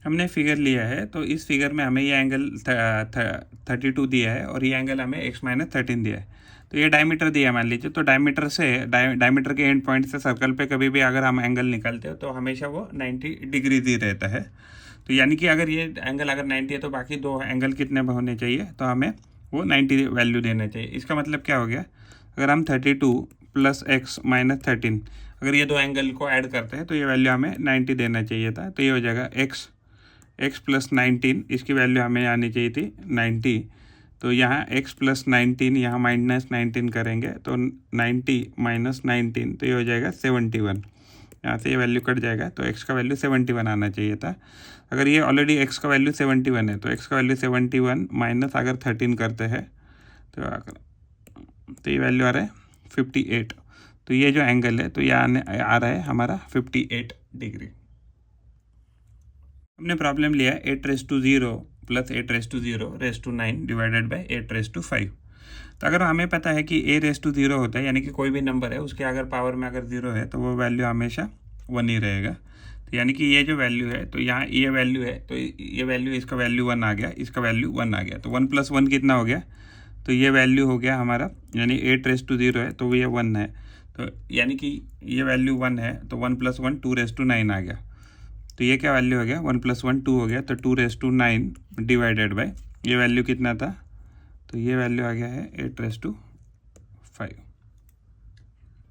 हमने फिगर लिया है, तो इस फिगर में हमें ये एंगल 32 दिया है और ये एंगल हमें x - 13 दिया है। तो ये डायमीटर दिया है मान लीजिए, तो डायमीटर के एंड पॉइंट से सर्कल पे कभी भी अगर हम एंगल निकालते हो तो हमेशा वो 90 डिग्री ही रहता है। तो यानी कि अगर ये एंगल अगर 90 है तो बाकी दो एंगल कितने होने चाहिए, तो हमें वो 90 वैल्यू देना चाहिए। इसका मतलब क्या हो गया, अगर हम 32 + x - 13 अगर ये दो एंगल को ऐड करते हैं तो ये वैल्यू हमें 90 देना चाहिए था। तो ये हो जाएगा x + 19, इसकी वैल्यू हमें आनी चाहिए थी 90। तो यहाँ x + 19 यहाँ -19 करेंगे तो 90 - 19 तो ये हो जाएगा 71। यहाँ से ये वैल्यू कट जाएगा तो x का वैल्यू 71 आना चाहिए था। अगर ये ऑलरेडी x का वैल्यू 71 है तो x का वैल्यू 71 माइनस अगर 13 करते हैं तो ये वैल्यू आ रहा है 58। तो ये जो एंगल है तो ये आ रहा है हमारा 58 डिग्री। हमने प्रॉब्लम लिया 8⁻0 + 8⁻0�9 डिवाइडेड बाय 8�5। तो अगर हमें पता है कि a⁻0 होता है, यानी कि कोई भी नंबर है उसके अगर पावर में अगर 0 है तो वो वैल्यू हमेशा 1 ही रहेगा। तो यानी कि ये जो वैल्यू है तो यहाँ ये वैल्यू है, तो ये वैल्यू इसका वैल्यू 1 आ गया, इसका वैल्यू 1 आ गया। तो 1 + 1 कितना हो गया, तो ये वैल्यू हो गया हमारा, यानी 8⁻0 है तो ये 1 है। तो यानी कि ये वैल्यू 1 है तो 1 + 1 2�9 आ गया। तो ये क्या वैल्यू हो गया, 1 + 1 2 हो गया, तो 2�9 डिवाइडेड बाय ये वैल्यू कितना था, तो ये वैल्यू आ गया है 8�5।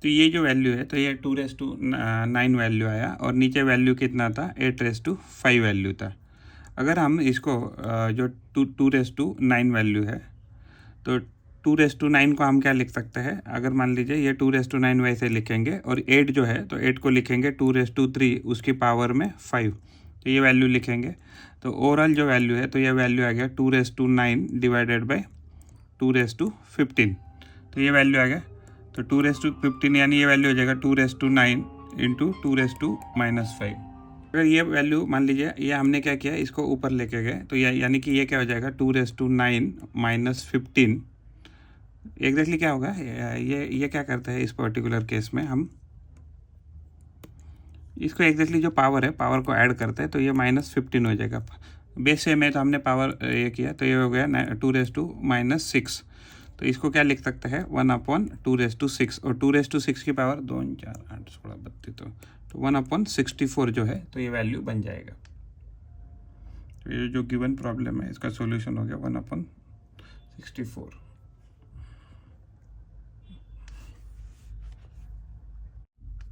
तो ये जो वैल्यू है तो ये 2�9 वैल्यू आया और नीचे वैल्यू कितना था, 8�5 वैल्यू था। अगर हम इसको जो 2�9 वैल्यू है तो 2�9 को हम क्या लिख सकते हैं, अगर मान लीजिए ये 2�9 वैसे लिखेंगे और 8 जो है तो 8 को लिखेंगे 2�3 उसकी पावर में 5, तो ये वैल्यू लिखेंगे। तो ओवरऑल जो वैल्यू है तो ये वैल्यू आ गया 2�9 डिवाइडेड बाय 2�15। तो ये वैल्यू आ गया, तो 2�15 यानी ये वैल्यू हो जाएगा 2�9 × 2⁻⁻5। अगर ये वैल्यू मान लीजिए ये हमने क्या किया, इसको ऊपर लेके गए तो यानी कि ये क्या हो जाएगा 2�9 - 15। एग्जैक्टली क्या होगा, ये क्या करते हैं इस पर्टिकुलर केस में, हम इसको एग्जैक्टली जो पावर है पावर को ऐड करते हैं तो ये -15 हो जाएगा। बेस से में तो हमने पावर ये किया तो ये हो गया 2⁻6। तो इसको क्या लिख सकते हैं 1/2�6 और 2�6 की पावर 2 4 8 16 32 तो 1/64 जो है तो ये वैल्यू बन जाएगा। तो ये जो गिवन प्रॉब्लम है इसका सॉल्यूशन हो गया 1/64।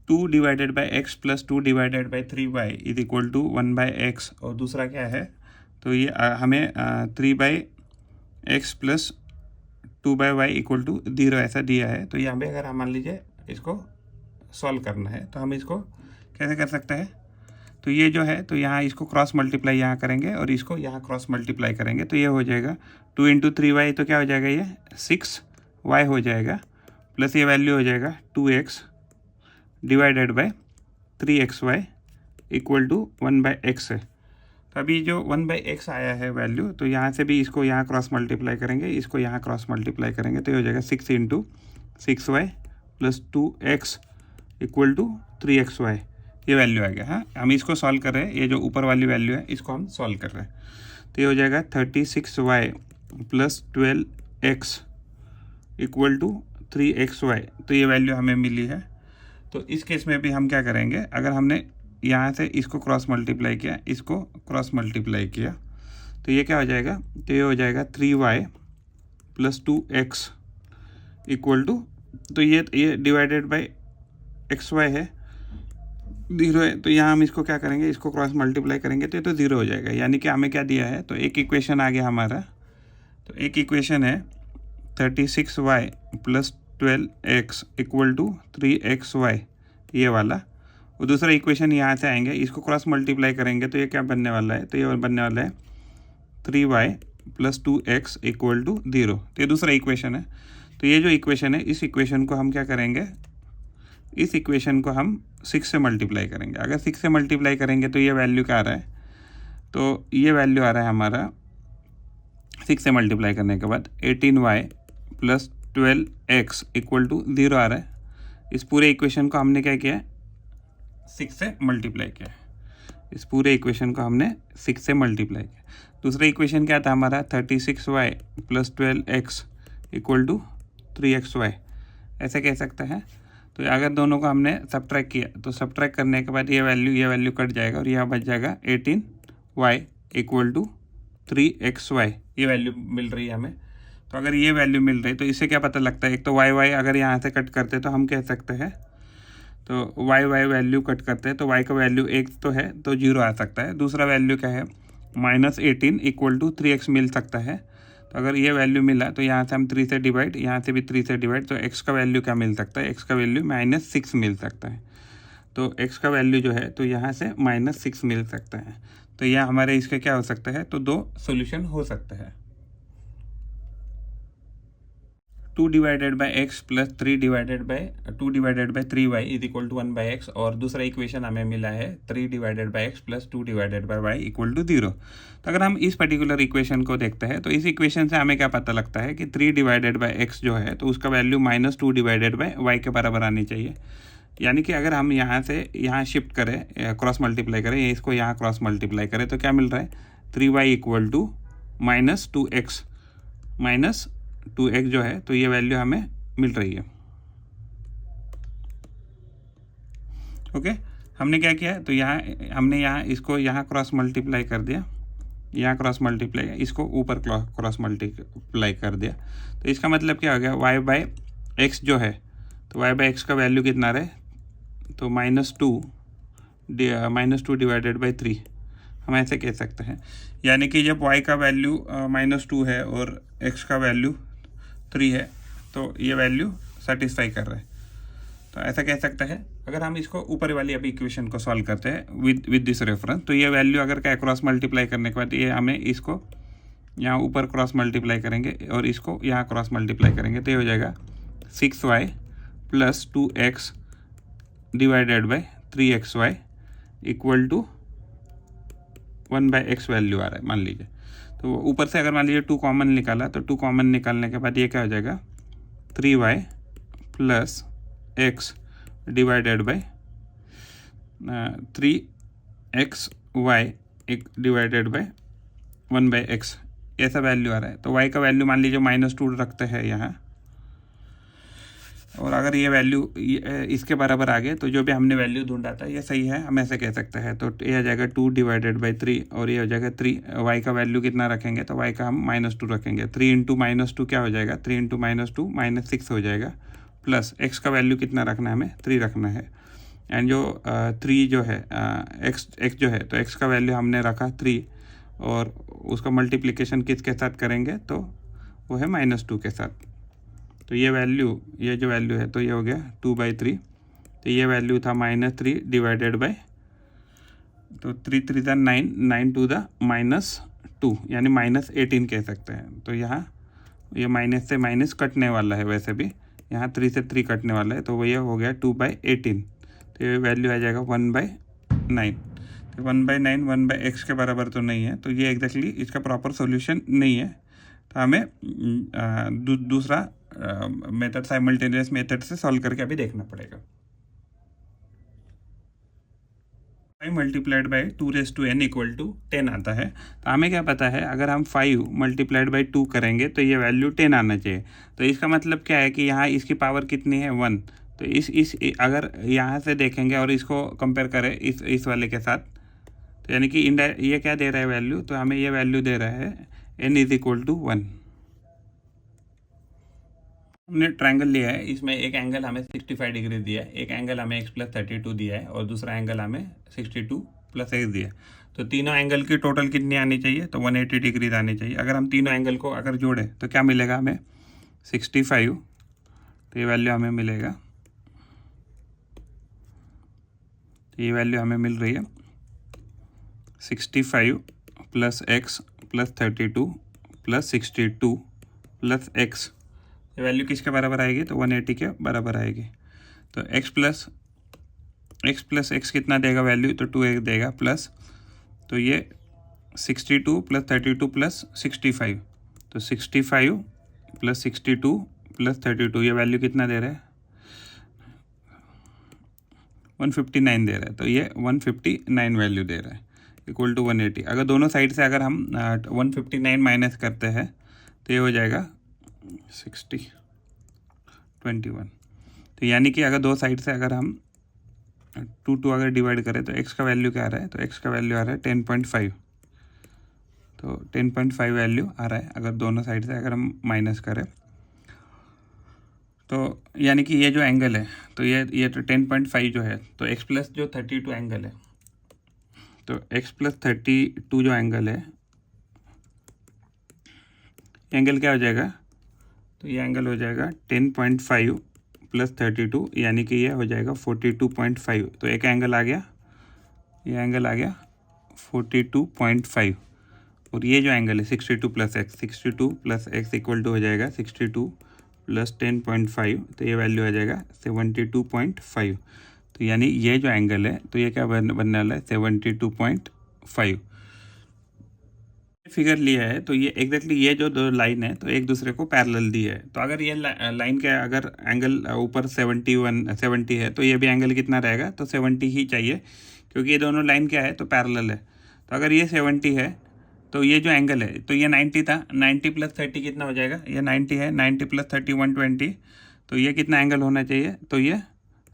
Two divided by x + 2 divided by 3y is equal to 1/x। और दूसरा क्या है, तो ये हमें 3/x + 2/y इक्वल टू 0 ऐसा दिया है। तो यहाँ पे अगर हम मान लीजिए इसको सॉल्व करना है तो हम इसको कैसे कर सकते हैं, तो ये जो है तो यहाँ इसको क्रॉस मल्टीप्लाई यहाँ करेंगे और इसको यहाँ क्रॉस मल्टीप्लाई करेंगे तो ये हो जाएगा 2 × 3y तो क्या हो जाएगा, ये 6y हो जाएगा, प्लस ये वैल्यू हो जाएगा 2x divided by 3xy equal to 1/x है। तो अभी जो 1/x आया है वैल्यू, तो यहाँ से भी इसको यहाँ क्रॉस मल्टीप्लाई करेंगे, इसको यहाँ क्रॉस मल्टीप्लाई करेंगे तो ये हो जाएगा 6 × 6y + 2x equal to 3xy, ये वैल्यू आ गया। हाँ, हम इसको सॉल्व कर रहे हैं, ये जो ऊपर वाली वैल्यू है इसको हम सॉल्व कर रहे हैं। तो ये हो जाएगा 36y + 12x equal to 3xy, तो ये वैल्यू हमें मिली है। तो इस केस में भी हम क्या करेंगे, अगर हमने यहाँ से इसको क्रॉस मल्टीप्लाई किया, इसको क्रॉस मल्टीप्लाई किया तो ये क्या हो जाएगा, तो ये हो जाएगा 3y + 2x इक्वल टू, तो ये डिवाइडेड बाय xy है 0 है, तो यहाँ हम इसको क्या करेंगे, इसको क्रॉस मल्टीप्लाई करेंगे तो ये तो 0 हो जाएगा। यानी कि हमें क्या दिया है, तो एक इक्वेशन आ गया हमारा। तो एक इक्वेशन है 36y + 12x equal to 3xy, ये वाला। और दूसरा इक्वेशन यहाँ से आएंगे, इसको क्रॉस मल्टीप्लाई करेंगे तो ये क्या बनने वाला है, तो ये बनने वाला है 3y + 2x इक्वल टू 0। तो ये दूसरा इक्वेशन है। तो ये जो इक्वेशन है इस इक्वेशन को हम क्या करेंगे, इस इक्वेशन को हम 6 से मल्टीप्लाई करेंगे। अगर 6 से मल्टीप्लाई करेंगे तो ये वैल्यू क्या आ रहा है, तो ये वैल्यू आ रहा है हमारा 6 से मल्टीप्लाई करने के बाद 18y + 12x इक्वल टू 0 आ रहा है। इस पूरे इक्वेशन को हमने क्या किया, 6 से मल्टीप्लाई किया। इस पूरे इक्वेशन को हमने 6 से मल्टीप्लाई किया। दूसरा इक्वेशन क्या था हमारा, 36y + 12x = 3xy, ऐसे कह सकते हैं। तो अगर दोनों को हमने सब्ट्रैक्ट किया तो सब्ट्रैक्ट करने के बाद ये वैल्यू कट जाएगा और यहाँ बच जाएगा 18y = 3xy, ये वैल्यू मिल रही है हमें। तो अगर ये वैल्यू मिल रही है तो इससे क्या पता लगता है, एक तो y अगर यहाँ से कट करते तो हम कह सकते हैं, तो y वैल्यू कट करते हैं तो y का वैल्यू 1 तो है तो 0 आ सकता है। दूसरा वैल्यू क्या है, -18 = 3x मिल सकता है। तो अगर ये वैल्यू मिला तो यहाँ से हम 3 से डिवाइड, यहाँ से भी 3 से डिवाइड, तो x का वैल्यू क्या मिल सकता है, x का वैल्यू -6 मिल सकता है। तो x का वैल्यू जो है तो यहाँ से -6 मिल सकता है। तो यह हमारे इसके क्या हो सकता है, तो 2 सॉल्यूशन हो सकता है। 2 / x + 3 / 2 / 3y = 1/x, और दूसरा इक्वेशन हमें मिला है 3 / x + 2 / y = 0। तो अगर हम इस पर्टिकुलर इक्वेशन को देखते हैं तो इस इक्वेशन से हमें क्या पता लगता है कि 3 / x जो है तो उसका वैल्यू -2 / y के बराबर आनी चाहिए। यानी कि अगर हम यहाँ से यहाँ शिफ्ट करें, क्रॉस मल्टीप्लाई करें, इसको यहाँ क्रॉस मल्टीप्लाई करें तो क्या मिल रहा है, 3y = -2x जो है तो ये वैल्यू हमें मिल रही है। ओके, हमने क्या किया, तो हमने इसको यहाँ क्रॉस मल्टीप्लाई कर दिया, यहाँ क्रॉस मल्टीप्लाई, इसको ऊपर क्रॉस मल्टीप्लाई कर दिया। तो इसका मतलब क्या हो गया, y/x जो है तो y/x का वैल्यू कितना रहे, तो -2 / 3 हम ऐसे कह सकते हैं। यानी कि जब y का वैल्यू -2 है और x का वैल्यू 3 है तो ये वैल्यू सेटिस्फाई कर रहा है, तो ऐसा कह सकते हैं। अगर हम इसको ऊपर वाली अभी इक्वेशन को सॉल्व करते हैं विद दिस रेफरेंस, तो ये वैल्यू अगर क्या क्रॉस मल्टीप्लाई करने के बाद ये हमें इसको यहाँ ऊपर क्रॉस मल्टीप्लाई करेंगे और इसको यहाँ क्रॉस मल्टीप्लाई करेंगे तो ये हो जाएगा 6y + 2x / 3xy = 1/x value आ रहा है मान लीजिए। तो ऊपर से अगर मान लीजिए 2 कॉमन निकाला तो 2 कॉमन निकालने के बाद ये क्या हो जाएगा, 3y + x / 3xy / 1/x, ऐसा वैल्यू आ रहा है। तो y का वैल्यू मान लीजिए -2 रखते हैं यहाँ, और अगर ये वैल्यू इसके बराबर आ गए तो जो भी हमने वैल्यू ढूंढा था ये सही है, हम ऐसे कह सकते हैं। तो ये हो जाएगा 2 / 3 और ये हो जाएगा 3, y का वैल्यू कितना रखेंगे, तो y का हम -2 रखेंगे। 3 × -2 क्या हो जाएगा, 3 × -2 -6 हो जाएगा, प्लस x का वैल्यू कितना रखना है, हमें 3 रखना है। एंड जो 3 जो है x जो है तो x का वैल्यू हमने रखा 3 और उसका मल्टीप्लिकेशन किसके साथ करेंगे, तो वो है -2 के साथ। तो ये जो वैल्यू है तो ये हो गया 2/3। तो ये वैल्यू था -3 डिवाइडेड बाय, तो 3 3 × 9, 9 to the -2 यानी -18 कह सकते हैं। तो यहाँ ये माइनस से माइनस कटने वाला है, वैसे भी यहाँ 3 से 3 कटने वाला है, तो वो ये हो गया 2/18। तो ये वैल्यू आ जाएगा 1/9। तो 1/9 1/x के बराबर तो नहीं है, तो ये एग्जैक्टली इसका प्रॉपर सॉल्यूशन नहीं है। तो हमें दूसरा मेथड, साइमल्टेनियस मेथड से सॉल्व करके अभी देखना पड़ेगा। 5 × 2n = 10 आता है। तो हमें क्या पता है, अगर हम 5 × 2 करेंगे तो ये वैल्यू 10 आना चाहिए। तो इसका मतलब क्या है कि यहाँ इसकी पावर कितनी है, 1। तो इस अगर यहाँ से देखेंगे और इसको कंपेयर करें इस वाले के साथ, तो यानी कि ये क्या दे रहा है वैल्यू, तो हमें ये वैल्यू दे रहा है n = 1। हमने ट्रायंगल लिया है, इसमें एक एंगल हमें 65 डिग्री दिया है, एक एंगल हमें x + 32 दिया है और दूसरा एंगल हमें 62 + x दिया है। तो तीनों एंगल की टोटल कितनी आनी चाहिए, तो 180 डिग्री आनी चाहिए। अगर हम तीनों एंगल को अगर जोड़ें तो क्या मिलेगा हमें, 65। तो ये वैल्यू हमें मिलेगा, तो ये वैल्यू हमें मिल रही है 65 + x + 32 + 62 + x। ये वैल्यू किसके बराबर आएगी, तो 180 के बराबर आएगी। तो x + x कितना देगा वैल्यू, तो 2x देगा, प्लस तो ये 62 + 32 + 65। तो 65 + 62 + 32 ये वैल्यू कितना दे रहा है, 159 दे रहा है, तो ये 159 वैल्यू दे रहा है इक्वल टू 180। अगर दोनों साइड से अगर हम 159 माइनस करते हैं तो ये हो जाएगा 60 21। तो यानी कि अगर दो साइड से अगर हम 2 अगर डिवाइड करें तो x का वैल्यू क्या आ रहा है, तो x का वैल्यू आ रहा है 10.5। तो 10.5 वैल्यू आ रहा है अगर दोनों साइड से अगर हम माइनस करें। तो यानी कि ये जो एंगल है तो ये तो 10.5 जो है, तो x प्लस जो 32 एंगल है, तो x प्लस 32 जो एंगल है, एंगल क्या हो जाएगा, तो ये एंगल हो जाएगा 10.5 प्लस 32 यानी कि ये हो जाएगा 42.5। तो एक एंगल आ गया, ये एंगल आ गया 42.5, और ये जो एंगल है 62 plus x, 62 plus x equal to हो जाएगा 62 प्लस 10.5, तो ये वैल्यू आ जाएगा 72.5। तो यानी ये जो एंगल है तो ये क्या बनने वाला है 72.5। फिगर लिया है तो ये एग्जैक्टली ये जो दो लाइन है तो एक दूसरे को पैरेलल दी है। तो अगर ये लाइन का अगर एंगल ऊपर 70 है तो ये भी एंगल कितना रहेगा, तो 70 ही चाहिए, क्योंकि ये दोनों लाइन क्या है तो पैरेलल है। तो अगर ये 70 है तो ये जो एंगल है तो ये 90 था, 90 प्लस 30 कितना हो जाएगा, ये 90 है, 90 प्लस 30 120। तो ये कितना एंगल होना चाहिए, तो ये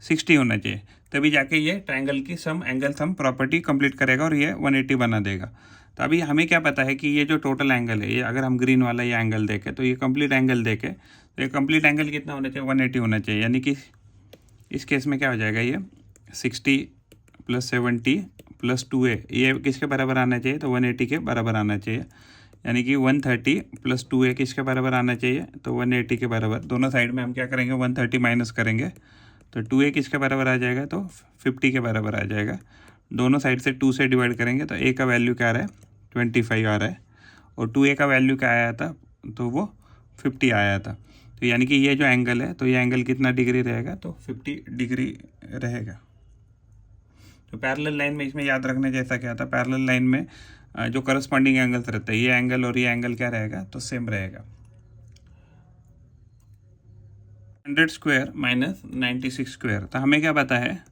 60 होना चाहिए, तभी जाके ये ट्रायंगल की एंगल सम प्रॉपर्टी कंप्लीट करेगा और ये 180 बना देगा। तो अभी हमें क्या पता है कि ये जो टोटल एंगल है, ये अगर हम ग्रीन वाला ये एंगल देखें तो ये कंप्लीट एंगल देखें तो ये कंप्लीट एंगल कितना होना चाहिए, 180 होना चाहिए। यानी कि इस केस में क्या हो जाएगा, ये 60 प्लस 70 प्लस 2a ये किसके बराबर आना चाहिए, तो 180 के बराबर आना चाहिए। यानी कि 130 प्लस 2a किसके बराबर आना चाहिए, तो 180 के बराबर। दोनों साइड में हम क्या करेंगे 130 माइनस करेंगे तो 2a किसके बराबर आ जाएगा, तो 50 के बराबर आ जाएगा। दोनों साइड से 2 से डिवाइड करेंगे तो a का वैल्यू क्या आ रहा है 25 आ रहा है, और 2a का वैल्यू क्या आया था, तो वो 50 आया था। तो यानी कि ये जो एंगल है तो ये एंगल कितना डिग्री रहेगा, तो 50 डिग्री रहेगा। तो पैरेलल लाइन में इसमें याद रखने जैसा क्या था, पैरेलल लाइन में जो करस्पॉन्डिंग एंगल्स रहते हैं, ये एंगल और ये एंगल क्या रहेगा, तो सेम रहेगा। 100 स्क्वायर माइनस 96 स्क्वायर, तो हमें क्या पता है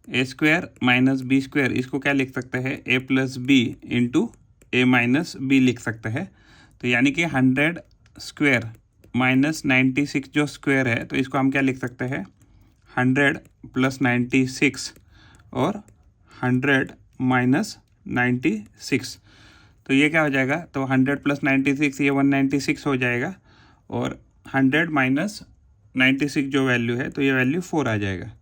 ए स्क्वायर माइनस बी स्क्वायर, इसको क्या लिख सकते हैं ए प्लस बी इंटू ए माइनस बी लिख सकते हैं। तो यानी कि 100 स्क्वायर माइनस 96 जो स्क्वायर है तो इसको हम क्या लिख सकते हैं 100 प्लस 96 और 100 माइनस 96। तो ये क्या हो जाएगा, तो 100 प्लस 96 ये 196 हो जाएगा, और 100 माइनस 96 जो वैल्यू है तो ये वैल्यू 4 आ जाएगा।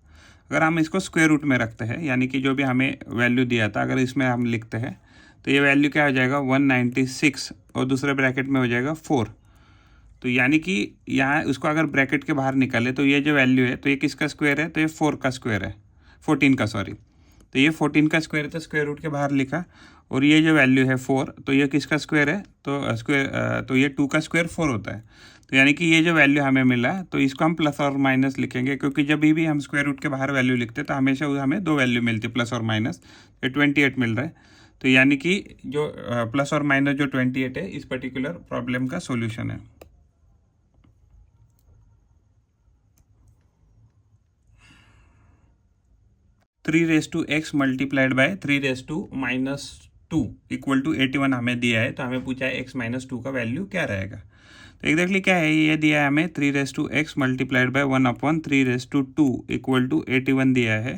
अगर हम इसको स्क्वायर रूट में रखते हैं, यानी कि जो भी हमें वैल्यू दिया था अगर इसमें हम लिखते हैं तो ये वैल्यू क्या हो जाएगा 196 और दूसरे ब्रैकेट में हो जाएगा 4। तो यानी कि यहाँ उसको अगर ब्रैकेट के बाहर निकाले तो ये जो वैल्यू है तो ये किसका स्क्वायर है, तो ये 4 का स्क्वायर है, 14 का सॉरी। तो ये 14 का स्क्वायर है तो स्क्वायर रूट के बाहर लिखा, और ये जो वैल्यू है 4 तो ये किसका स्क्वायर है, तो स्क्वायर तो ये 2 का स्क्वायर 4 होता है। तो यानी कि ये जो वैल्यू हमें मिला तो इसको हम प्लस और माइनस लिखेंगे, क्योंकि जब भी हम स्क्वायर रूट के बाहर वैल्यू लिखते हैं तो हमेशा हमें दो वैल्यू मिलती है प्लस और माइनस। ये 28 मिल रहा है, तो यानी कि जो प्लस और माइनस जो 28 है इस पर्टिकुलर प्रॉब्लम का सोल्यूशन है। Three raise to x multiplied by 3 raise to minus 2 equal to 81 हमें दिया है, तो हमें पूछा है x माइनस 2 का वैल्यू क्या रहेगा। तो एग्जैक्टली क्या है, ये दिया है हमें 3 raise to x multiplied by 1/3 raise to 2 equal to 81 दिया है।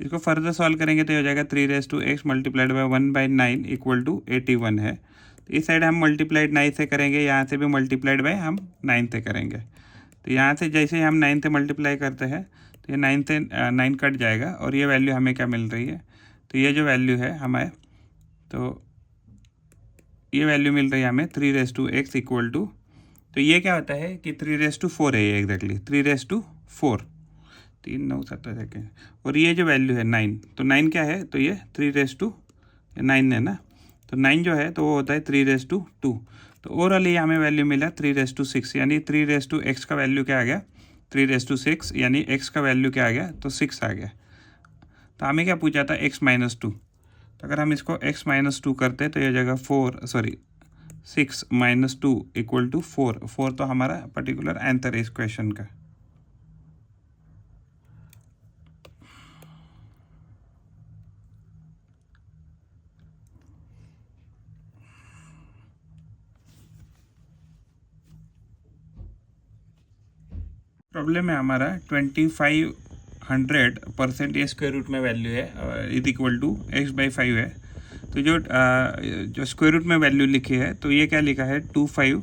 इसको फर्दर सॉल्व करेंगे तो हो जाएगा 3 raise to x multiplied by 1/9 equal to 81 है। तो इस साइड हम मल्टीप्लाइड 9 से करेंगे, यहाँ से भी मल्टीप्लाइड बाय हम 9 से करेंगे। तो यहाँ से जैसे ही हम 9 से मल्टीप्लाई करते हैं तो ये 9 से 9 कट जाएगा, और ये वैल्यू हमें क्या मिल रही है, तो ये जो वैल्यू है हमें, तो ये वैल्यू मिल रही है हमें 3 raise to x equal to, तो ये क्या होता है कि 3 रेस टू 4 है, ये एग्जैक्टली 3 रेस टू 4, 3 9 7 सेकेंड, और ये जो वैल्यू है 9, तो 9 क्या है, तो ये 3 रेस टू 9 है ना, तो 9 जो है तो वो होता है 3 रेस टू 2। तो ओवरऑल ये हमें वैल्यू मिला 3 रेस टू 6, यानी 3 रेस टू एक्स का वैल्यू क्या आ गया 3 रेस टू 6, यानी एक्स का वैल्यू क्या आ गया, तो 6 आ गया। तो हमें क्या पूछा था x माइनस 2, तो अगर हम इसको x माइनस 2 करते तो ये जगह 6 माइनस 2 इक्वल टू 4 तो हमारा पर्टिकुलर आंसर है इस क्वेश्चन का। प्रॉब्लम है हमारा 2500% ये स्क्वायर रूट में वैल्यू है इज इक्वल टू x/5 है। तो जो स्क्वायर रूट में वैल्यू लिखी है तो ये क्या लिखा है 25,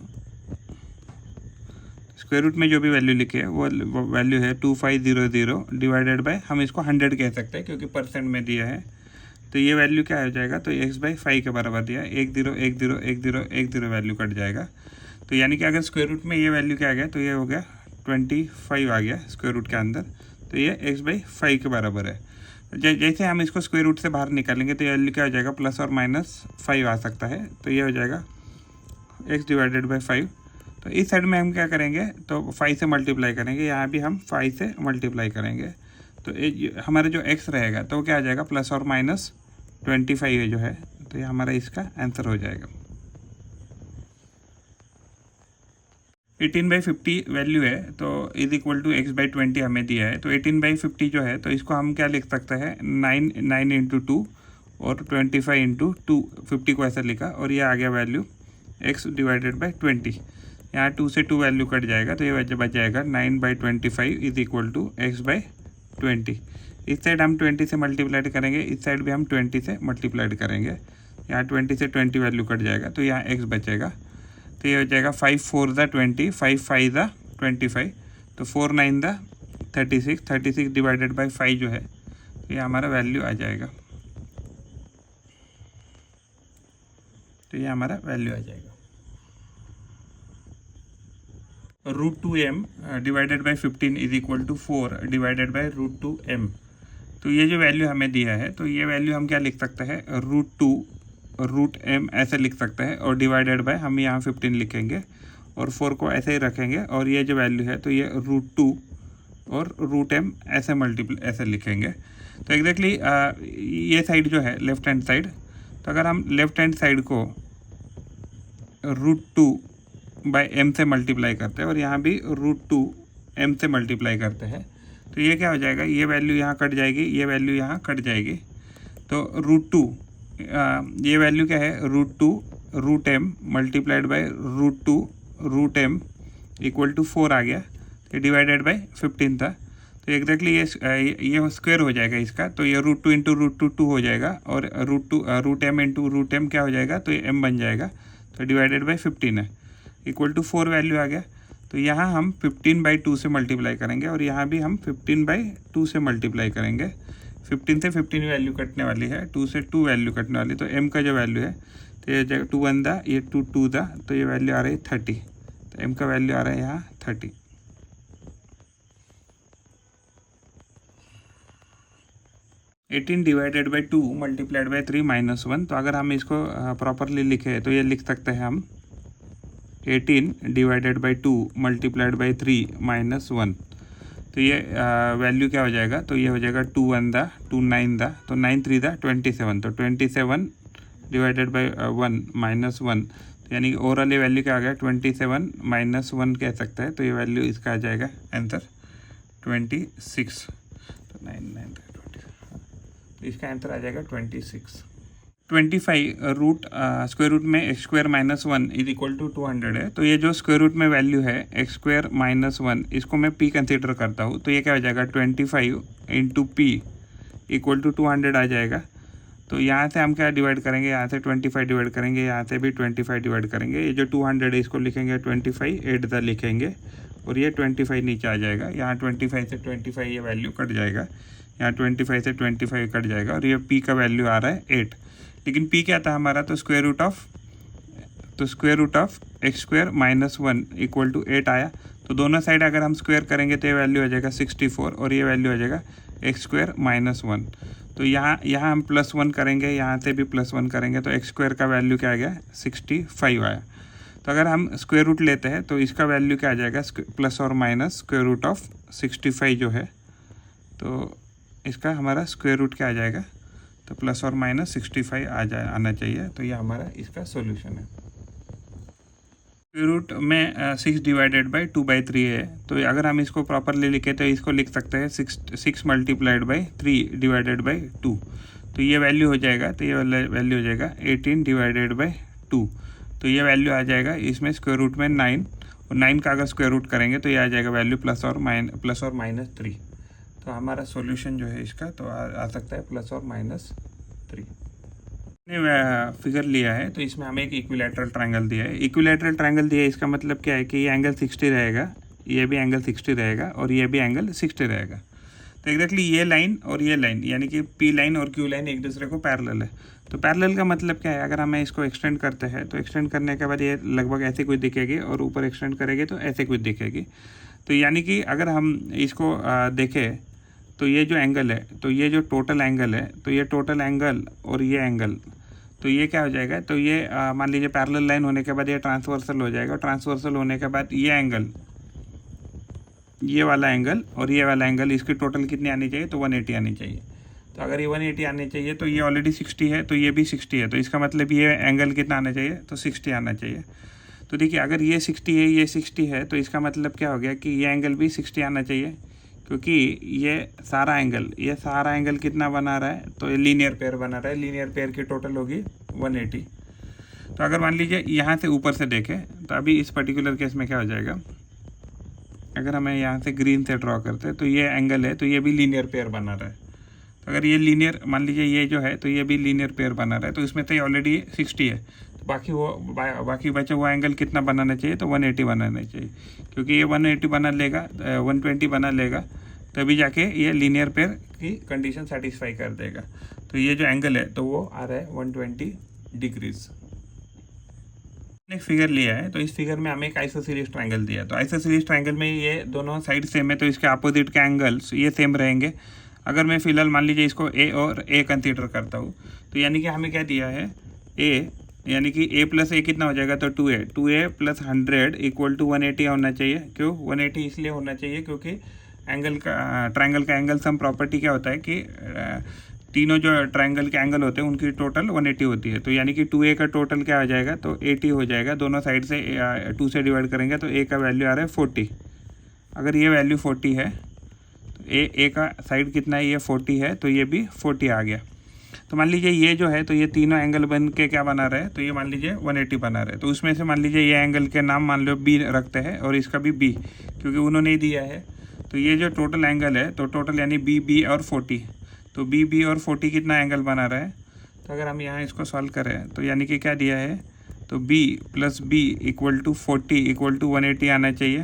स्क्वायर रूट में जो भी वैल्यू लिखी है वो वैल्यू है 2500 डिवाइडेड बाय, हम इसको 100 कह सकते हैं क्योंकि परसेंट में दिया है। तो ये वैल्यू क्या हो जाएगा, तो x/5 के बराबर दिया है, 10101010 वैल्यू कट जाएगा। तो यानी कि अगर स्क्वायर रूट में ये वैल्यू क्या आ गया तो ये हो गया 25 आ गया स्क्वायर रूट के अंदर, तो ये x/5 के बराबर है। जैसे हम इसको स्क्वायर रूट से बाहर निकालेंगे तो ये वैल्यू क्या हो जाएगा +और -5 आ सकता है। तो ये हो जाएगा x/5। तो इस साइड में हम क्या करेंगे तो 5 से मल्टीप्लाई करेंगे, यहाँ भी हम 5 से मल्टीप्लाई करेंगे। तो हमारा जो x रहेगा तो क्या आ जाएगा +और -25 जो है, तो ये हमारा इसका आंसर हो जाएगा। 18/50 वैल्यू है तो इज इक्वल टू x/20 हमें दिया है। तो 18/50 जो है तो इसको हम क्या लिख सकते हैं 9 × 2 और 25 × 2, 50 को ऐसा लिखा और ये आ गया वैल्यू x/20। यहाँ 2 से 2 वैल्यू कट जाएगा तो ये बच जाएगा 9/25 इज इक्वल टू x/20। इस साइड हम 20 से मल्टीप्लाइड करेंगे, इस साइड भी हम 20 से मल्टीप्लाइड करेंगे। यहाँ 20 से 20 वैल्यू कट जाएगा तो यहाँ x बचेगा। तो ये हो जाएगा 5 4 दा 20, 5 5 दा 25, तो 4 9 दा 36, 36 डिवाइडेड बाई 5 जो है तो ये हमारा वैल्यू आ जाएगा। तो ये हमारा वैल्यू आ जाएगा √2m divided by 15 is equal to 4 divided by √2m। तो ये जो वैल्यू हमें दिया है तो ये वैल्यू हम क्या लिख सकते हैं √2√m ऐसे लिख सकते हैं, और डिवाइडेड बाय हम यहाँ 15 लिखेंगे और 4 को ऐसे ही रखेंगे, और ये जो वैल्यू है तो ये √2 और √m ऐसे लिखेंगे। तो एग्जैक्टली ये साइड जो है लेफ्ट हैंड साइड, तो अगर हम लेफ्ट हैंड साइड को √2/m से मल्टीप्लाई करते हैं और यहाँ भी √2m से मल्टीप्लाई करते हैं तो ये क्या हो जाएगा, ये वैल्यू यहाँ कट जाएगी, ये वैल्यू यहाँ कट जाएगी। तो √2 ये वैल्यू क्या है √2√m multiplied by √2√m equal to 4 आ गया, ये डिवाइडेड बाय 15 था। तो एग्जैक्टली ये स्क्वायर हो जाएगा इसका, तो ये √2 × √2 हो जाएगा और √m × √m क्या हो जाएगा, तो ये m बन जाएगा। तो डिवाइडेड बाय 15 है इक्वल टू 4 वैल्यू आ गया। तो यहाँ हम 15/2 से मल्टीप्लाई करेंगे और यहाँ भी हम 15/2 से मल्टीप्लाई करेंगे। 15 से 15 वैल्यू कटने वाली है, 2 से 2 वैल्यू कटने वाली, तो m का जो वैल्यू है तो ये 2 1 दा, ये 2 2 दा, तो ये वैल्यू आ रही है 30। तो m का वैल्यू आ रहा है यहाँ 30। Eighteen divided by 2 multiplied by 3 -1। तो अगर हम इसको प्रॉपरली लिखे तो ये लिख सकते हैं हम 18 डिवाइडेड बाई 2 मल्टीप्लाइड बाई 3 -1। तो ये वैल्यू क्या हो जाएगा, तो ये हो जाएगा 2 1 दा, 2 9 दा, तो 9 3 दा 27, तो 27 डिवाइडेड बाई 1 -1। तो यानी कि ओवरऑल ये वैल्यू क्या आ गया 27 -1 कह सकते हैं। तो ये वैल्यू इसका आ जाएगा आंसर 26। तो 9 9 तो इसका आंसर आ जाएगा 26। 25 स्क्वायर रूट में x² - 1 इज इक्वल टू 200 है। तो ये जो स्क्वायर रूट में वैल्यू है x² - 1, इसको मैं p कंसीडर करता हूँ, तो ये क्या हो जाएगा 25 × p इक्वल टू 200 आ जाएगा। तो यहाँ से हम क्या डिवाइड करेंगे, यहाँ से 25 डिवाइड करेंगे, यहाँ से भी 25 डिवाइड करेंगे। ये जो 200 है इसको लिखेंगे 25 8 दा लिखेंगे और ये 25 नीचे आ जाएगा। यहाँ 25 से 25 ये वैल्यू कट जाएगा, यहाँ 25 से 25 कट जाएगा और ये p का वैल्यू आ रहा है 8। लेकिन p क्या था हमारा, तो square root of x² - 1 equal to 8 आया। तो दोनों साइड अगर हम स्क्वायर करेंगे तो ये वैल्यू आ जाएगा 64 और ये वैल्यू आ जाएगा x² - 1। तो यहाँ हम +1 करेंगे, यहाँ से भी +1 करेंगे, तो x² का वैल्यू क्या आ गया 65 आया। तो अगर हम स्क्वायर रूट लेते हैं तो इसका वैल्यू क्या आ जाएगा ±√65 जो है, तो इसका हमारा स्क्वायर रूट क्या आ जाएगा, तो ±65 आना चाहिए। तो ये हमारा इसका सॉल्यूशन है। स्क्वायर रूट में 6 डिवाइडेड बाई 2/3 है। तो अगर हम इसको प्रॉपरली लिखे तो इसको लिख सकते हैं 6 मल्टीप्लाइड बाई 3 डिवाइडेड बाई 2। तो ये वैल्यू हो जाएगा, तो ये वैल्यू हो जाएगा 18 डिवाइडेड बाई 2। तो ये वैल्यू आ जाएगा, इसमें स्क्वायर रूट में 9 और 9 का अगर स्क्वायर रूट करेंगे तो ये आ जाएगा वैल्यू प्लस और -3। तो हमारा सॉल्यूशन जो है इसका तो आ सकता है +or-3। फिगर लिया है तो इसमें हमें एक इक्विलैटरल ट्रायंगल दिया है। इक्विलैटरल ट्रायंगल दिया है, इसका मतलब क्या है कि ये एंगल 60 रहेगा, ये भी एंगल 60 रहेगा और ये भी एंगल 60 रहेगा। तो एग्जैक्टली ये लाइन और ये लाइन यानी कि पी लाइन और क्यू लाइन एक दूसरे को पैरेलल है। तो पैरेलल का मतलब क्या है, अगर हमें इसको एक्सटेंड करते हैं तो एक्सटेंड करने के बाद ये लगभग ऐसे कुछ दिखेगी और ऊपर एक्सटेंड करेंगे तो ऐसे कुछ दिखेगी। तो यानी कि अगर हम इसको देखें तो ये जो एंगल है, तो ये जो टोटल एंगल है, तो ये टोटल एंगल और ये एंगल, तो ये क्या हो जाएगा, तो ये मान लीजिए पैरेलल लाइन होने के बाद ये ट्रांसवर्सल हो जाएगा। ट्रांसवर्सल होने के बाद ये एंगल, ये वाला एंगल और ये वाला एंगल, इसकी टोटल कितनी आनी चाहिए, तो 180 आनी चाहिए। तो अगर ये 180 आनी चाहिए तो ये ऑलरेडी 60 है, तो ये भी 60 है, तो इसका मतलब ये एंगल कितना आना चाहिए, तो 60 आना चाहिए। तो देखिए अगर ये 60 है, ये 60 है, तो इसका मतलब क्या हो गया कि ये एंगल भी 60 आना चाहिए, क्योंकि ये सारा एंगल कितना बना रहा है, तो ये लीनियर पेयर बना रहा है। लीनियर पेयर की टोटल होगी 180। तो अगर मान लीजिए यहाँ से ऊपर से देखें तो अभी इस पर्टिकुलर केस में क्या हो जाएगा, अगर हमें यहाँ से ग्रीन से ड्रॉ करते हैं तो ये एंगल है, तो ये भी लीनियर पेयर बना रहा है। तो अगर ये लीनियर, मान लीजिए ये जो है, तो ये भी लीनियर पेयर बना रहा है, तो इसमें तो ये ऑलरेडी 60 है, तो बाकी बचा हुआ एंगल कितना बनाना चाहिए, तो 180 बनाना चाहिए, क्योंकि ये 180 बना लेगा, 120 बना लेगा, तभी जाके ये लीनियर पेयर की कंडीशन सेटिस्फाई कर देगा। तो ये जो एंगल है तो वो आ रहा है 120 डिग्रीज। एक फिगर लिया है, तो इस फिगर में हमें एक आइसोसेलेस ट्रायंगल दिया है। तो आइसोसेलेस ट्रायंगल में ये दोनों साइड सेम है, तो इसके अपोजिट के एंगल्स ये सेम रहेंगे। अगर मैं फिलहाल मान लीजिए इसको ए और ए कंसीडर करता हूँ, तो यानी कि हमें क्या दिया है, ए यानी कि a + a कितना हो जाएगा, तो 2a + 100 = 180 होना चाहिए। क्यों 180 इसलिए होना चाहिए क्योंकि एंगल का, ट्रायंगल का एंगल सम प्रॉपर्टी क्या होता है कि तीनों जो ट्रायंगल के एंगल होते हैं उनकी टोटल 180 होती है। तो यानी कि 2a का टोटल क्या हो जाएगा, तो 80 हो जाएगा। दोनों साइड से 2 से डिवाइड करेंगे तो a का वैल्यू आ रहा है 40। अगर ये वैल्यू 40 है तो a का साइड कितना है, ये 40 है, तो ये भी 40 आ गया। तो मान लीजिए ये जो है, तो ये तीनों एंगल बन के क्या बना रहे हैं, तो ये मान लीजिए 180 बना रहे हैं। तो उसमें से मान लीजिए ये एंगल के नाम मान लो b रखते हैं और इसका भी b, क्योंकि उन्होंने ही दिया है। तो ये जो टोटल एंगल है, तो टोटल यानी b और 40, तो b और 40 कितना एंगल बना रहा है। तो अगर हम यहाँ इसको सॉल्व करें तो यानी कि क्या दिया है, तो b + b = 40 = 180 आना चाहिए,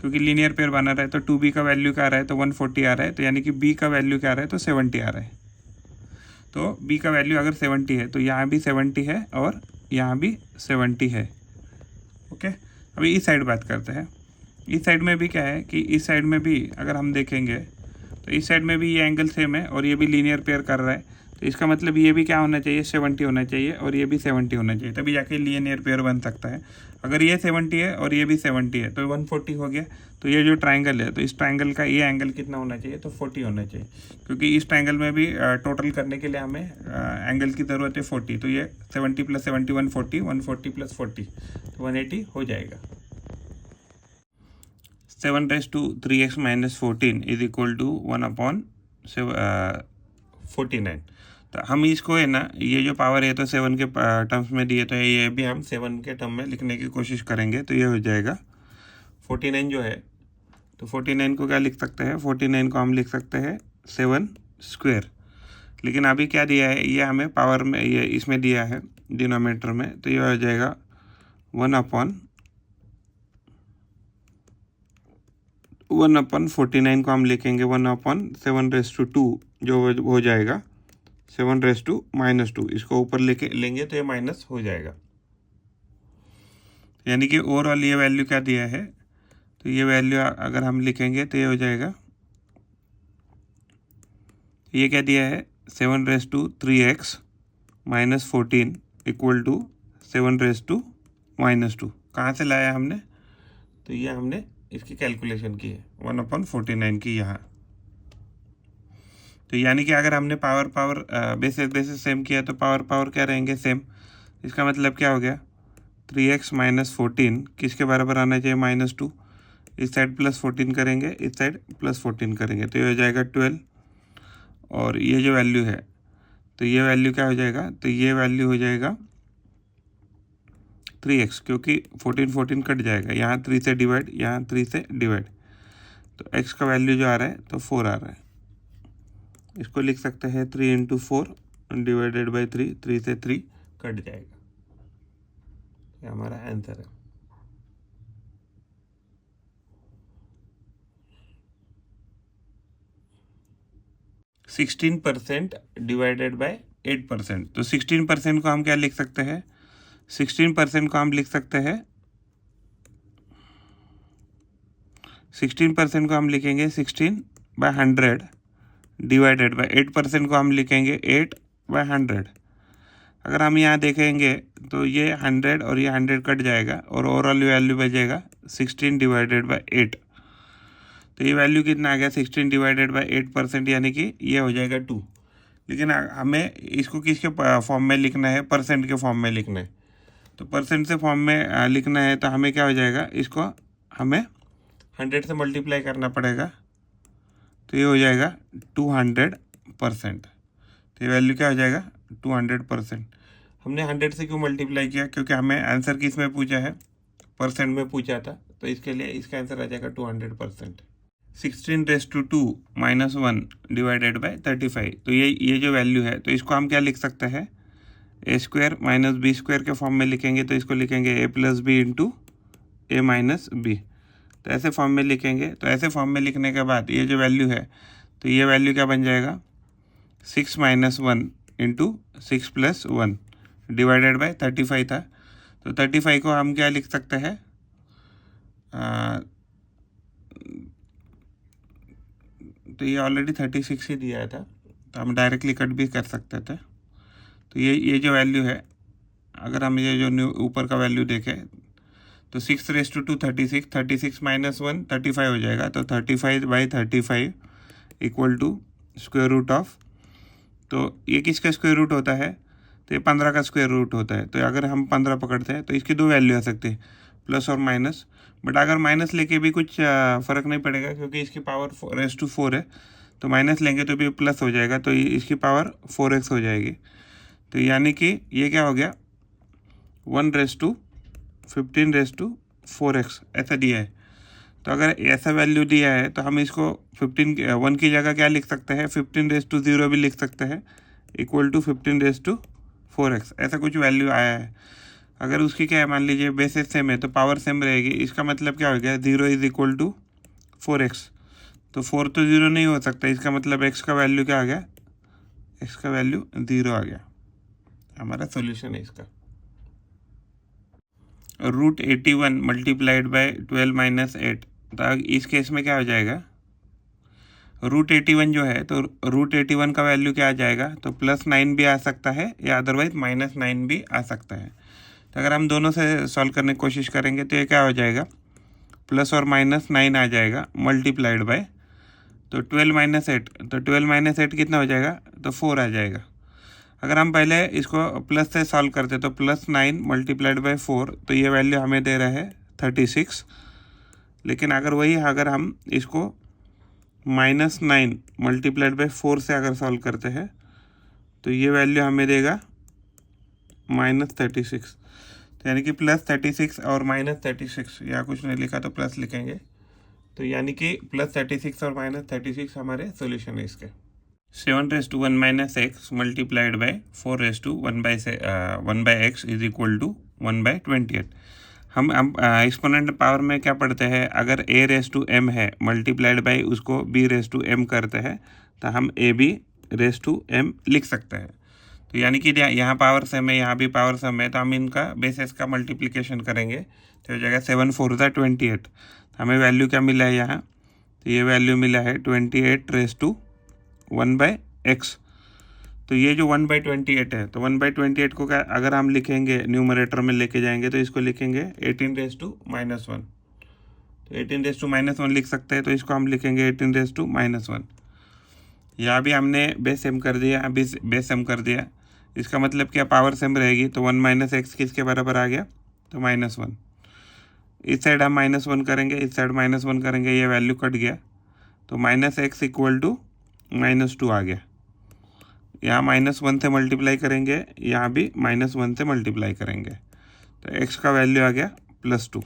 क्योंकि लीनियर पेयर बना रहा है। तो 2b का वैल्यू क्या आ रहा है, तो 140 आ रहा है, तो यानी कि b का वैल्यू क्या आ रहा है, तो 70 आ रहा है। तो b का वैल्यू अगर 70 है तो यहाँ भी 70 है और यहाँ भी 70 है। ओके, अभी इस साइड बात करते हैं। इस साइड में भी क्या है कि इस साइड में भी अगर हम देखेंगे तो इस साइड में भी ये एंगल सेम है और ये भी लीनियर पेयर कर रहा है। तो इसका मतलब ये भी क्या होना चाहिए, 70 होना चाहिए और ये भी 70 होना चाहिए, तभी जाके लीनियर पेयर बन सकता है। अगर ये 70 है और ये भी 70 है तो 140 हो गया। तो ये जो ट्रायंगल है, तो इस ट्रायंगल का ये एंगल कितना होना चाहिए, तो 40 होना चाहिए, क्योंकि इस ट्रायंगल में भी टोटल करने के लिए हमें एंगल की ज़रूरत है 40। तो ये 70 + 70 140, 140 + 40 तो 180 हो जाएगा। 7⁻³ x - 14 = 1/49। तो हम इसको है ना, ये जो पावर है तो 7 के टर्म्स में दिए, तो ये भी हम 7 के टर्म में लिखने की कोशिश करेंगे। तो ये हो जाएगा 49 जो है, तो 49 को क्या लिख सकते हैं, 49 को हम लिख सकते हैं 7²। लेकिन अभी क्या दिया है, ये हमें पावर में, ये इसमें दिया है डिनोमिनेटर में, तो ये हो जाएगा 1/49 को हम लिखेंगे 1/7² जो हो जाएगा 7⁻²। इसको ऊपर लेंगे तो ये माइनस हो जाएगा। यानी कि ओवरऑल ये वैल्यू क्या दिया है, तो ये वैल्यू अगर हम लिखेंगे तो ये हो जाएगा, ये क्या दिया है, 7⁻³ x - 14 = 7⁻²। कहाँ से लाया हमने, तो ये हमने इसकी कैलकुलेशन की है 1/49 की यहाँ। तो यानी कि अगर हमने पावर बेसिस सेम किया तो पावर क्या रहेंगे, सेम। इसका मतलब क्या हो गया, 3x - 14 किसके बराबर आना चाहिए, -2। इस साइड +14 करेंगे, इस साइड +14 करेंगे, तो ये हो जाएगा 12। और ये जो वैल्यू है, तो ये वैल्यू क्या हो जाएगा, तो ये वैल्यू हो जाएगा 3x, क्योंकि 14 कट जाएगा, यहाँ 3 से डिवाइड, यहाँ 3 से डिवाइड, तो x का वैल्यू जो आ रहा है तो 4 आ रहा है। इसको लिख सकते हैं 3 × 4 डिवाइडेड बाई 3, 3 से 3 कट जाएगा। ये हमारा आंसर है। %16 डिवाइडेड बाय 8%, तो 16% को हम क्या लिख सकते हैं? 16% को हम लिख सकते हैं, 16% को हम लिखेंगे 16/100 डिवाइडेड बाय 8% को हम लिखेंगे 8/100। अगर हम यहाँ देखेंगे तो ये 100 और ये 100 कट जाएगा और ओवरऑल वैल्यू बचेगा 16 डिवाइडेड बाय 8। तो ये वैल्यू कितना आ गया? 16 डिवाइडेड बाय 8%, यानी कि ये हो जाएगा 2। लेकिन हमें इसको किसके फॉर्म में लिखना है? परसेंट के फॉर्म में लिखना है। तो परसेंट से फॉर्म में लिखना है तो हमें क्या हो जाएगा? इसको हमें 100 से मल्टीप्लाई करना पड़ेगा, तो ये हो जाएगा 200%। तो ये वैल्यू क्या हो जाएगा? 200%। हमने 100 से क्यों मल्टीप्लाई किया? क्योंकि हमें आंसर किस में पूछा है? परसेंट में पूछा था, तो इसके लिए इसका आंसर आ जाएगा 200%। 16⁻² - 1 डिवाइडेड बाय 35, तो ये जो वैल्यू है तो इसको हम क्या लिख सकते हैं? a² - b² के फॉर्म में लिखेंगे, तो इसको लिखेंगे a + b × a - b। तो ऐसे फॉर्म में लिखेंगे, तो ऐसे फॉर्म में लिखने के बाद ये जो वैल्यू है तो ये वैल्यू क्या बन जाएगा? 6 - 1 × 6 + 1 डिवाइडेड बाय 35 था। तो 35 को हम क्या लिख सकते हैं? तो ये ऑलरेडी 36 ही दिया था, तो हम डायरेक्टली कट भी कर सकते थे। तो ये जो वैल्यू है, अगर हम ये जो ऊपर का वैल्यू देखें तो 6⁻² 36, 36 - 1 35 हो जाएगा। तो 35/35 = स्क्वायर रूट ऑफ, तो ये किसका स्क्वायर रूट होता है? तो ये 15 का स्क्वायर रूट होता है। तो अगर हम 15 पकड़ते हैं तो इसकी 2 वैल्यू आ सकती है, प्लस और माइनस। बट अगर माइनस लेके भी कुछ फ़र्क नहीं पड़ेगा, क्योंकि इसकी पावर raised-4 है, तो माइनस लेंगे तो भी प्लस हो जाएगा, तो इसकी पावर 4x हो जाएगी। तो यानी कि ये क्या हो गया? 1:15⁴x ऐसा दिया है। तो अगर ऐसा वैल्यू दिया है तो हम इसको 1 की जगह क्या लिख सकते हैं? 15⁻0 भी लिख सकते हैं, = 15⁻4x, ऐसा कुछ वैल्यू आया है। अगर उसकी क्या है, मान लीजिए बेसिस सेम है तो पावर सेम रहेगी। इसका मतलब क्या हो गया? 0 = 4x। तो 4 तो 0 नहीं हो सकता, इसका मतलब x का वैल्यू क्या आ गया? x का वैल्यू 0 आ गया। हमारा सॉल्यूशन है इसका। √81 × 12 - 8, तो इस केस में क्या हो जाएगा? √81 जो है, तो √81 का वैल्यू क्या आ जाएगा? तो +9 भी आ सकता है या अदरवाइज -9 भी आ सकता है। तो अगर हम दोनों से सॉल्व करने की कोशिश करेंगे तो ये क्या हो जाएगा? प्लस और -9 आ जाएगा मल्टीप्लाइड बाय, तो 12 - 8, तो 12 - 8 कितना हो जाएगा? तो 4 आ जाएगा। अगर हम पहले इसको प्लस से सॉल्व करते तो +9 × 4, तो ये वैल्यू हमें दे रहा है 36। लेकिन अगर हम इसको -9 × 4 से अगर सॉल्व करते हैं तो ये वैल्यू हमें देगा -36। तो यानी कि +36 और -36, या कुछ नहीं लिखा तो प्लस लिखेंगे, तो यानी कि +36 और -36 हमारे सॉल्यूशन है इसके। 7⁻1 - x × 4⁻1/x = 1/28। हम एक्सपोनेंट पावर में क्या पढ़ते हैं? अगर a⁻m है मल्टीप्लाइड बाय उसको b⁻m करते हैं तो हम ab⁻m लिख सकते हैं। तो यानी कि यहाँ पावर सेम है, यहाँ भी पावर सेम है, तो हम इनका बेसिस का मल्टीप्लिकेशन करेंगे तो हो जाएगा 7 × 4 = 28। हमें वैल्यू क्या मिला है यहाँ? तो ये वैल्यू मिला है 28⁻1/x। तो ये जो 1/28 है, तो 1/28 को क्या अगर हम लिखेंगे न्यूमरेटर में लेके जाएंगे तो इसको लिखेंगे 18⁻1। तो 18⁻1 लिख सकते हैं, तो इसको हम लिखेंगे 18⁻1। यहाँ भी हमने बेस सेम कर दिया, यहाँ भी बेस सेम कर दिया। इसका मतलब क्या? पावर सेम रहेगी, तो 1 - x किसके बराबर आ गया? तो -1। इस साइड हम -1 करेंगे, इस साइड -1 करेंगे, ये वैल्यू कट गया, तो -x = -2 आ गया। यहाँ -1 से मल्टीप्लाई करेंगे, यहाँ भी -1 से मल्टीप्लाई करेंगे, तो x का वैल्यू आ गया +2।